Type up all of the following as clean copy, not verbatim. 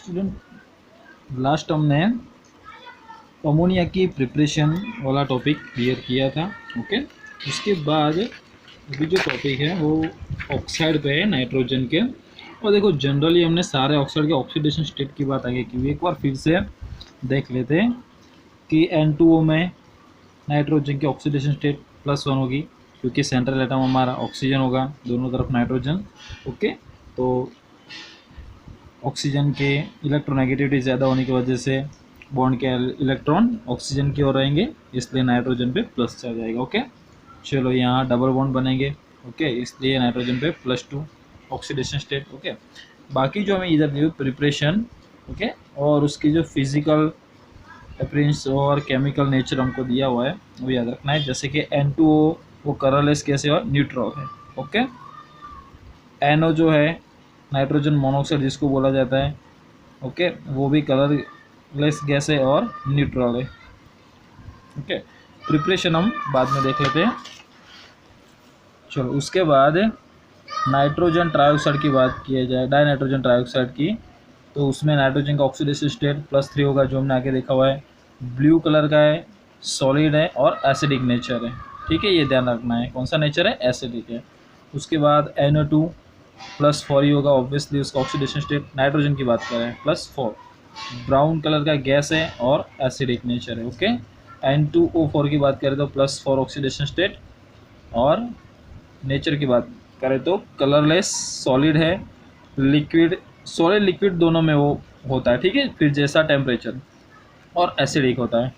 Student last हमने ammonia की preparation वाला टॉपिक क्लियर किया था। ओके, उसके बाद अभी जो टॉपिक है वो ऑक्साइड पे है, नाइट्रोजन के। और देखो जनरली हमने सारे ऑक्साइड के ऑक्सीडेशन स्टेट की बात आगे की, एक बार फिर से देख लेते हैं कि N2O में नाइट्रोजन की ऑक्सीडेशन स्टेट +1 होगी, क्योंकि सेंट्रल एटम हमारा ऑक्सीजन होगा, दोनों तरफ नाइट्रोजन। ओके, तो ऑक्सीजन के इलेक्ट्रोनेगेटिविटी ज़्यादा होने की वजह से बॉन्ड के इलेक्ट्रॉन ऑक्सीजन की ओर रहेंगे, इसलिए नाइट्रोजन पे प्लस चार्ज आएगा। ओके, चलो यहाँ डबल बॉन्ड बनेंगे। ओके, इसलिए नाइट्रोजन पे +2 ऑक्सीडेशन स्टेट। ओके, बाकी जो हमें इधर दी हुई प्रिपरेशन, ओके, और उसकी जो फिजिकल अपीयरेंस और केमिकल नेचर हमको दिया हुआ है वो याद रखना है। जैसे कि N2O वो कलरलेस गैस है और न्यूट्रल है। ओके, NO जो है नाइट्रोजन मोनोऑक्साइड जिसको बोला जाता है, ओके, वो भी कलरलेस गैस है और न्यूट्रल है। ओके, प्रिपरेशन हम बाद में देख लेते हैं। चलो उसके बाद नाइट्रोजन ट्राइऑक्साइड की बात किया जाए, डाई नाइट्रोजन ट्राइऑक्साइड की, तो उसमें नाइट्रोजन का ऑक्सीडेशन स्टेट +3 होगा, जो हमने आगे देखा हुआ है। ब्लू कलर का है, सॉलिड है और एसिडिक नेचर है। ठीक है, ये ध्यान रखना है, कौन सा नेचर है, एसिडिक है। उसके बाद NO2 +4 ही होगा, ऑब्वियसली उसका ऑक्सीडेशन स्टेट, नाइट्रोजन की बात कर रहे हैं, +4। ब्राउन कलर का गैस है और एसिडिक नेचर है। ओके, N2O4 की बात करें तो +4 ऑक्सीडेशन स्टेट, और नेचर की बात करें तो कलरलेस, सॉलिड है, लिक्विड, सॉलिड लिक्विड दोनों में वो होता है। ठीक है, फिर जैसा टेम्परेचर, और एसिडिक होता है।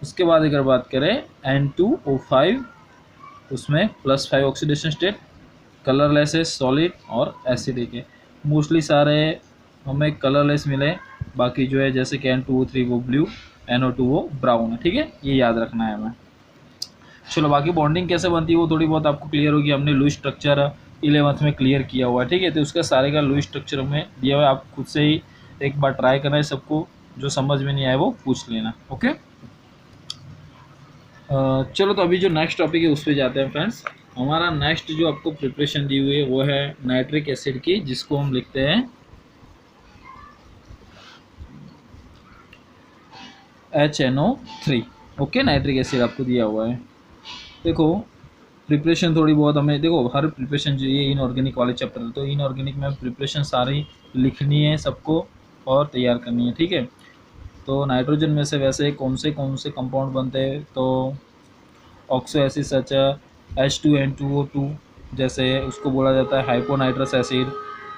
उसके बाद अगर बात करें N2O5, उसमें +5 ऑक्सीडेशन स्टेट, कलरलेस है, सॉलिड और एसिडिक है। मोस्टली सारे हमें कलरलेस मिले, बाकी जो है जैसे कि N2O3 वो ब्लू, NO2 वो ब्राउन है। ठीक है, ये याद रखना है हमें। चलो बाकी बॉन्डिंग कैसे बनती है वो थोड़ी बहुत आपको क्लियर होगी, हमने लुईस स्ट्रक्चर 11th में क्लियर किया हुआ है। ठीक है, तो उसका सारे का लुईस स्ट्रक्चर हमें दिया हुआ है, आप खुद से ही एक बार ट्राई करना है, सबको जो समझ में नहीं आए वो पूछ लेना। ओके, चलो तो अभी जो नेक्स्ट टॉपिक है उस पर जाते हैं फ्रेंड्स। हमारा नेक्स्ट जो आपको प्रिपरेशन दी हुई है वो है नाइट्रिक एसिड की, जिसको हम लिखते हैं HNO3। ओके, नाइट्रिक एसिड आपको दिया हुआ है। देखो प्रिपरेशन थोड़ी बहुत हमें, देखो हर प्रिपरेशन जो ये इनऑर्गेनिक वाले चैप्टर है, तो इनऑर्गेनिक में प्रिपरेशन सारी लिखनी है सबको और तैयार करनी है। ठीक है, तो नाइट्रोजन में से वैसे कौन से कंपाउंड बनते हैं, तो ऑक्सो एसिड सच H2N2O2 जैसे उसको बोला जाता है हाइपोनाइट्रस एसिड,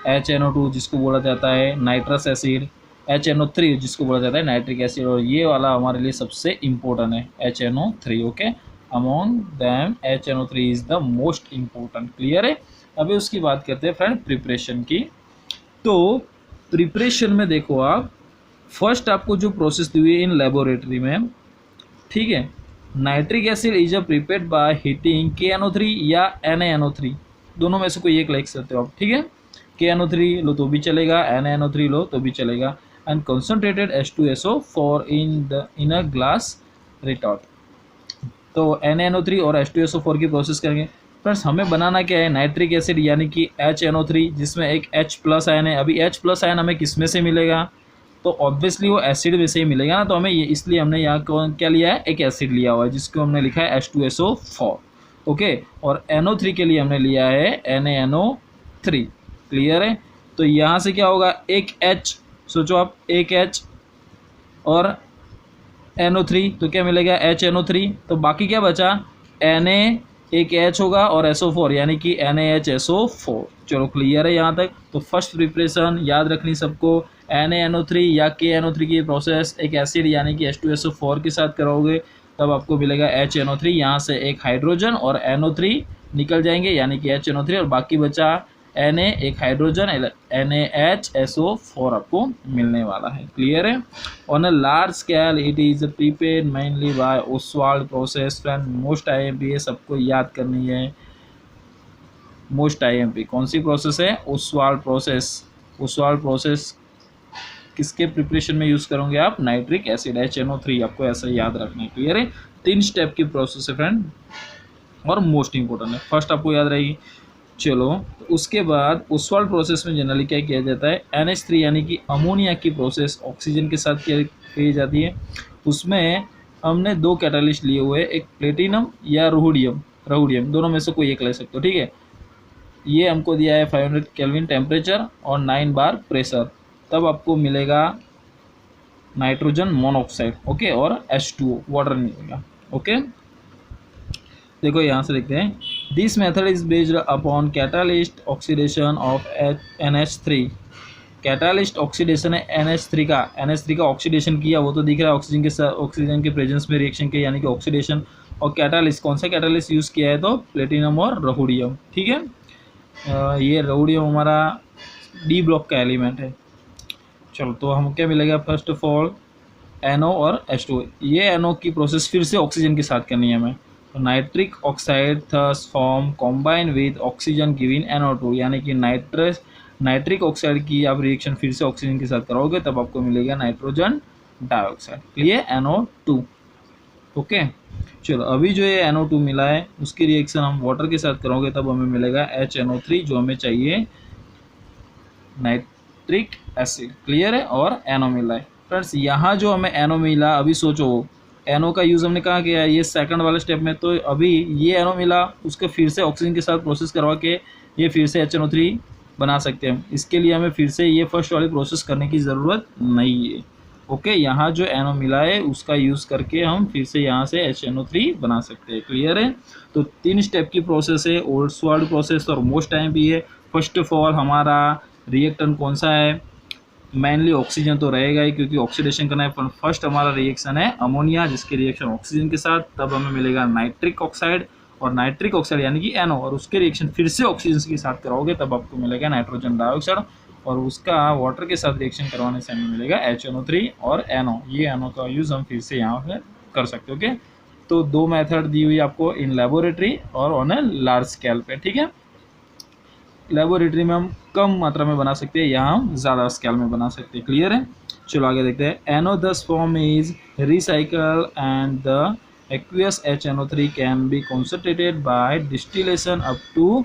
HNO2 जिसको बोला जाता है नाइट्रस एसिड, HNO3 जिसको बोला जाता है नाइट्रिक एसिड, और ये वाला हमारे लिए सबसे इम्पोर्टेंट है HNO3। Okay, among them HNO3 is the most important. Clear है। अभी उसकी बात करते हैं फ्रेंड प्रिपरेशन की। तो प्रिपरेशन में देखो आप, फर्स्ट आपको जो प्रोसेस दी हुई है इन लेबोरेटरी में, ठीक है, nitric acid is a prepared by heating KNO3 या NaNO3, दोनों में से कोई एक लिख सकते हो आप। ठीक है, KNO3 लो तो भी चलेगा, NaNO3 लो तो भी चलेगा, and concentrated H2SO4 in a glass retort. तो NaNO3 और H2SO4 की प्रोसेस करेंगे। फ्रेंड्स हमें बनाना क्या है, नाइट्रिक एसिड यानी कि HNO3, जिसमें एक H+ आयन है। अभी H+ आयन हमें किस में से मिलेगा, तो ऑब्वियसली वो एसिड में से ही मिलेगा ना, तो हमें ये, इसलिए हमने यहाँ क्या लिया है, एक एसिड लिया हुआ है जिसको हमने लिखा है H2SO4। ओके, और NO3 के लिए हमने लिया है NaNO3। क्लियर है। तो यहाँ से क्या होगा, एक H, सोचो आप, एक H और NO3, तो क्या मिलेगा HNO3। तो बाकी क्या बचा, Na, एक H होगा और SO4 यानी कि NaHSO4। चलो क्लियर है यहाँ तक। तो फर्स्ट प्रिपरेशन याद रखनी सबको, NaNO3 या KNO3 की प्रोसेस एक एसिड यानी कि H2SO4 के साथ करोगे, तब आपको मिलेगा HNO3। यहाँ से एक हाइड्रोजन और NO3 निकल जाएंगे यानी कि HNO3, और बाकी बचा Na, एक हाइड्रोजन, NaHSO4 आपको मिलने वाला है। क्लियर है। On a large scale it is prepared mainly by Oswald process. Friend most IMP है, सबको याद करनी है। मोस्ट IMP कौन सी प्रोसेस है, ओस्वाल्ड प्रोसेस। ओस्वाल्ड प्रोसेस किसके प्रिपरेशन में यूज़ करोगे आप, नाइट्रिक एसिड HNO3, आपको ऐसा याद रखना है। क्लियर है। 3 स्टेप की प्रोसेस है फ्रेंड, और मोस्ट इंपॉर्टेंट है। फर्स्ट आपको याद रहेगी चलो, तो उसके बाद ओसवाल्ड प्रोसेस में जनरली क्या किया जाता है, NH3 यानी कि अमोनिया की प्रोसेस ऑक्सीजन के साथ की जाती है। उसमें हमने दो कैटालिस्ट लिए हुए हैं, एक प्लेटिनम या रोडियम, रोडियम दोनों में से कोई एक ले सकते हो, ठीक है। ये हमको दिया है 500 केल्विन टेम्परेचर और 9 बार प्रेशर, तब आपको मिलेगा नाइट्रोजन मोनोऑक्साइड, ओके, और H2O वाटर मिलेगा, ओके। देखो यहाँ से देखते हैं, this method is based upon catalyst oxidation of NH3। Catalyst oxidation है NH3 का, NH3 का ऑक्सीडेशन किया, वो तो दिख रहा है ऑक्सीजन के साथ, ऑक्सीजन के प्रेजेंस में रिएक्शन किया यानी कि ऑक्सीडेशन। और कैटालिस्ट कौन सा कैटालिस्ट यूज़ किया है, तो प्लेटिनम और रोडियम, ठीक है। ये रोडियम हमारा डी ब्लॉक का एलिमेंट है। चलो, तो हम क्या मिलेगा, फर्स्ट ऑफ ऑल NO और H2O। ये NO की प्रोसेस फिर से ऑक्सीजन के साथ करनी है हमें, तो nitric oxide thus form combine with oxygen giving NO2, यानी कि नाइट्रिक ऑक्साइड की आप रिएक्शन फिर से ऑक्सीजन के साथ कराओगे तब आपको मिलेगा nitrogen dioxide, clear, NO2, okay. चलो, अभी जो ये NO2 मिला है उसकी रिएक्शन हम वाटर के साथ करोगे तब हमें मिलेगा HNO3, जो हमें चाहिए नाइट्रिक एसिड, क्लियर है, और NO मिला है। फ्रेंड्स, यहाँ जो हमें NO मिला, अभी सोचो NO का यूज़ हमने कहाँ किया है, ये सेकंड वाले स्टेप में। तो अभी ये NO मिला, उसके फिर से ऑक्सीजन के साथ प्रोसेस करवा के ये फिर से HNO3 बना सकते हैं। इसके लिए हमें फिर से ये फर्स्ट वाली प्रोसेस करने की ज़रूरत नहीं है, ओके। यहाँ जो NO मिला है उसका यूज़ करके हम फिर से यहाँ से HNO3 बना सकते हैं, क्लियर है। तो 3 स्टेप की प्रोसेस है, ओसवाल्ड प्रोसेस, और मोस्ट टाइम भी है। फर्स्ट ऑफ ऑल हमारा रिएक्टेंट कौन सा है, मेनली ऑक्सीजन तो रहेगा ही, क्योंकि ऑक्सीडेशन करना है। फर्स्ट हमारा रिएक्शन है अमोनिया, जिसकी रिएक्शन ऑक्सीजन के साथ, तब हमें मिलेगा नाइट्रिक ऑक्साइड, और नाइट्रिक ऑक्साइड यानी कि NO, और उसके रिएक्शन फिर से ऑक्सीजन के साथ कराओगे तब आपको मिलेगा नाइट्रोजन डाइऑक्साइड, और उसका वाटर के साथ रिएक्शन करवाने से हमें मिलेगा HNO3 और NO। ये NO का यूज़ हम फिर से यहाँ पर कर सकते, ओके। तो 2 मेथड दी हुई आपको इन लेबोरेटरी और ऑन ए लार्ज स्केल पे, ठीक है। लेबोरेटरी में हम कम मात्रा में बना सकते हैं, यहाँ हम ज़्यादा स्केल में बना सकते हैं, क्लियर है। चलो आगे देखते हैं। NO thus form is recycle and the aqueous HNO3 can be concentrated by distillation up to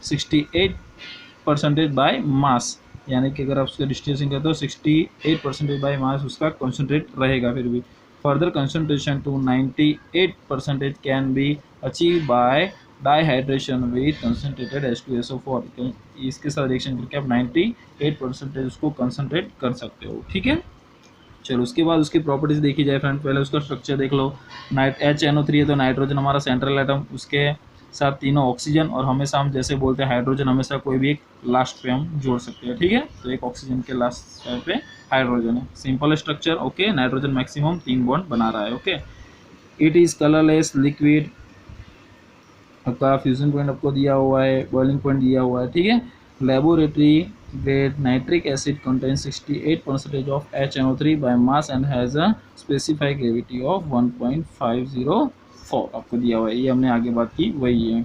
68% by mass, यानी कि अगर आप उसका डिस्टिलेशन करते हो 68% बाय मास उसका कॉन्सेंट्रेट रहेगा। फिर भी further concentration to 98% can be achieve by dehydration with concentrated H2SO4। इसके साथ रिएक्शन करके आप 98% उसको कंसनट्रेट कर सकते हो, ठीक है। चलो, उसके बाद उसकी प्रॉपर्टीज देखी जाए फ्रेंड। पहले उसका स्ट्रक्चर देख लो। HNO3 है तो नाइट्रोजन हमारा सेंट्रल एटम, उसके साथ तीनों ऑक्सीजन, और हमेशा हम जैसे बोलते हैं हाइड्रोजन, हमेशा कोई भी एक लास्ट पे हम जोड़ सकते हैं, ठीक है। तो एक ऑक्सीजन के लास्ट पे हाइड्रोजन है, simple structure, okay. Nitrogen maximum 3 bond बना रहा है, okay. It is colourless liquid, आपका फ्यूजन पॉइंट आपको दिया हुआ है, बॉइलिंग पॉइंट दिया हुआ है, ठीक है। Laboratory grade nitric acid contain 68% of HNO3 by mass and has a specified gravity of 1.504 आपको दिया हुआ है। ये हमने आगे बात की वही है।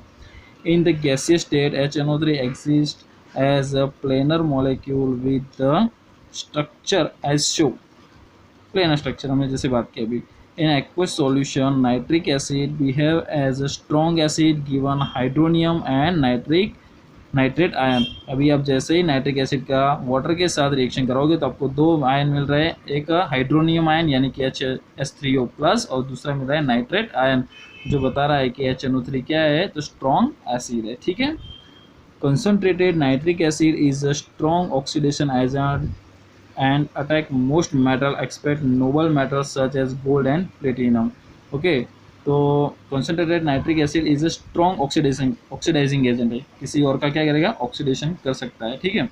In the gaseous state HNO3 exist as a planar molecule with the structure as show, planar structure हमने जैसे बात की अभी। In aqueous solution, nitric acid behave as a strong acid given hydronium and nitrate ion। अभी आप जैसे ही nitric acid का water के साथ रिएक्शन करोगे तो आपको 2 आयन मिल रहे हैं, एक हाइड्रोनियम आयन यानी कि H3O प्लस, और दूसरा मिल रहा है नाइट्रेट आयन, जो बता रहा है कि HNO3 क्या है, तो स्ट्रॉन्ग एसिड है, ठीक है। Concentrated nitric acid is a strong oxidation agent and attack most metal except noble metals such as gold and platinum, okay। तो concentrated nitric acid is a strong oxidizing agent है, किसी और का क्या करेगा, ऑक्सीडेशन कर सकता है, ठीक है।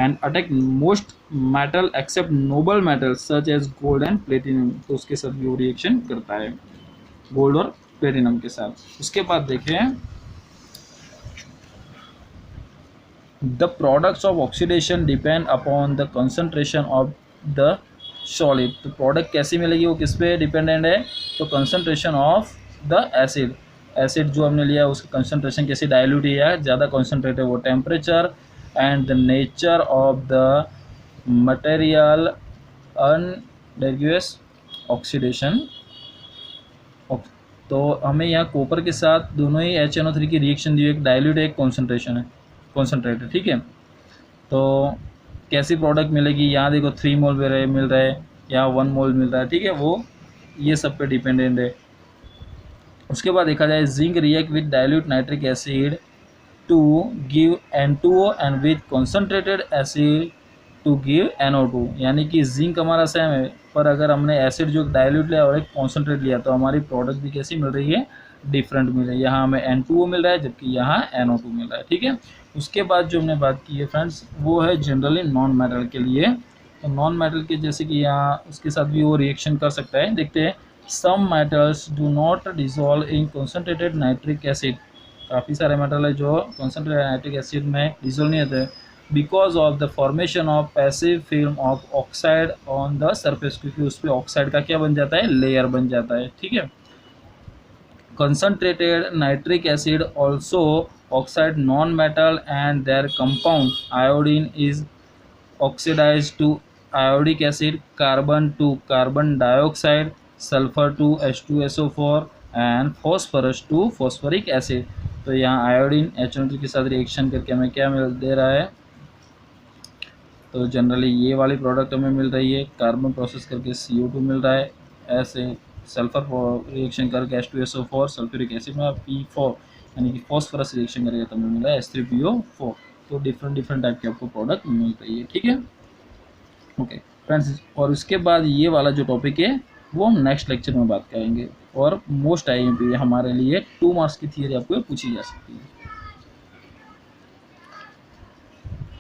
and attack most metal except noble metals such as gold and platinum, तो उसके साथ भी वो रिएक्शन करता है, गोल्ड और प्लेटिनम के साथ। उसके बाद देखें The products of oxidation depend upon the concentration of the solid। तो प्रोडक्ट कैसी मिलेगी, वो किस पे डिपेंडेंट है, तो concentration of the acid. Acid जो हमने लिया उसका कंसंट्रेशन कैसी, डाइल्यूट या ज़्यादा कॉन्सेंट्रेट है, वो temperature and the nature of the material undergoes oxidation. तो हमें यहाँ कॉपर के साथ दोनों ही HNO3 की रिएक्शन दी हुई, एक डाइल्यूट एक कॉन्सेंट्रेशन है। कॉन्सेंट्रेटेड, ठीक है। तो कैसी प्रोडक्ट मिलेगी, यहाँ देखो 3 मोल मिल रहा है, यहाँ 1 मोल मिल रहा है, ठीक है, वो ये सब पे डिपेंडेंट है। उसके बाद देखा जाए zinc react with dilute nitric acid to give N2O and with concentrated acid to give NO2, यानी कि जिंक हमारा सेम है, पर अगर हमने एसिड जो डाइल्यूट लिया और एक कॉन्सेंट्रेट लिया तो हमारी प्रोडक्ट भी कैसी मिल रही है, डिफरेंट मिल रही है। यहाँ हमें N2O मिल रहा है जबकि यहाँ NO2 मिल रहा है, ठीक है। उसके बाद जो हमने बात की है फ्रेंड्स, वो है जनरली नॉन मेटल के लिए। तो नॉन मेटल के जैसे कि यहाँ उसके साथ भी वो रिएक्शन कर सकता है, देखते हैं। Some metals do not dissolve in concentrated nitric acid, काफ़ी सारे मेटल है जो कॉन्सेंट्रेटेड नाइट्रिक एसिड में डिजोल्व नहीं होते because of the formation of passive film of oxide on the surface, क्योंकि उस पर ऑक्साइड का क्या बन जाता है, लेयर बन जाता है, ठीक है। concentrated nitric acid also oxide non-metal and their compound iodine is oxidized to iodic acid, carbon to carbon dioxide, sulfur to H2SO4 and phosphorus to phosphoric acid। तो यहाँ आयोडीन HNO3 के साथ रिएक्शन करके हमें क्या मिल दे रहा है, तो जनरली ये वाली प्रोडक्ट हमें मिल रही है, कार्बन प्रोसेस करके CO2 मिल रहा है, ऐसे सल्फर रिएक्शन करके H2SO4 सल्फ्यूरिक एसिड में P4 यानी कि फॉस्फोरस रिएक्शन करके तो हमें मिला है H3PO4। तो डिफरेंट टाइप की आपको प्रोडक्ट मिल रही है, ठीक है। ओके फ्रेंड्स, और उसके बाद ये वाला जो टॉपिक है वो हम नेक्स्ट लेक्चर में बात करेंगे, और मोस्ट IMP हमारे लिए 2 मार्क्स की थियरी आपको पूछी जा सकती है।